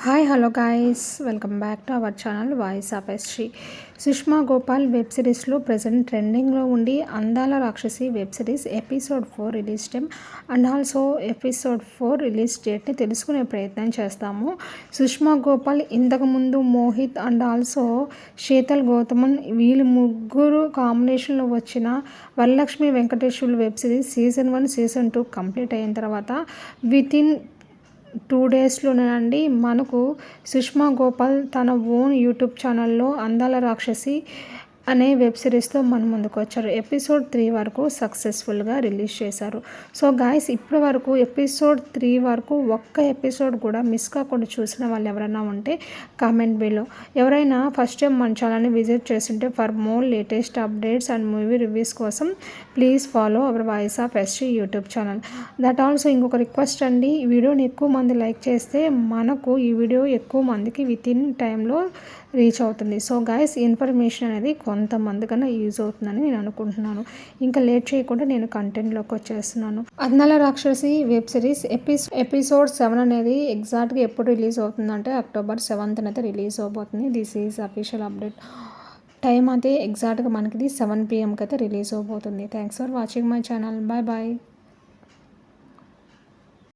Hi hello guys, welcome back to our channel voice of S Sri. Sushma Gopal web సిరీస్లో present ట్రెండింగ్లో ఉండి Andala Rakshasi web series episode 4 release time and also episode 4 release డేట్ని తెలుసుకునే ప్రయత్నం చేస్తాము. సుష్మా గోపాల్ ఇంతకుముందు మోహిత్ అండ్ ఆల్సో శీతల్ గౌతమన్ వీళ్ళు ముగ్గురు కాంబినేషన్లో వచ్చిన Varalakshmi Venkateswarlu web series season 1 season 2 complete అయిన తర్వాత వితిన్ 2 డేస్లోనేనండి మనకు సుష్మా గోపాల్ తన ఓన్ యూట్యూబ్ ఛానల్లో అందాల రాక్షసి అనే వెబ్ సిరీస్తో మన ముందుకు వచ్చారు. ఎపిసోడ్ 3 వరకు సక్సెస్ఫుల్గా రిలీజ్ చేశారు. సో గాయ్స్, ఇప్పటి వరకు ఎపిసోడ్ 3 వరకు ఒక్క ఎపిసోడ్ కూడా మిస్ కాకుండా చూసిన వాళ్ళు ఎవరైనా ఉంటే కామెంట్ బిలో. ఎవరైనా ఫస్ట్ టైం మన ఛానల్ని విజిట్ చేస్తుంటే for more latest updates and movie reviews కోసం please follow our voice of S Sri YouTube channel. That also ఇంకొక రిక్వెస్ట్ అండి, ఈ వీడియోని ఎక్కువ మంది లైక్ చేస్తే మనకు ఈ వీడియో ఎక్కువ మందికి వితిన్ టైంలో రీచ్ అవుతుంది. సో గాయ్స్, ఇన్ఫర్మేషన్ అనేది కొంతమంది కన్నా యూజ్ అవుతుందని నేను అనుకుంటున్నాను. ఇంకా లేట్ చేయకుండా నేను కంటెంట్లోకి వచ్చేస్తున్నాను. అందాల రాక్షసి వెబ్ సిరీస్ ఎపిసోడ్ 7 అనేది ఎగ్జాక్ట్గా ఎప్పుడు రిలీజ్ అవుతుందంటే అక్టోబర్ 7th అయితే రిలీజ్ అవబోతుంది. This is official update. Time అయితే ఎగ్జాక్ట్గా మనకి 7 PM అయితే రిలీజ్ అవబోతుంది. Thanks for watching my channel. Bye bye.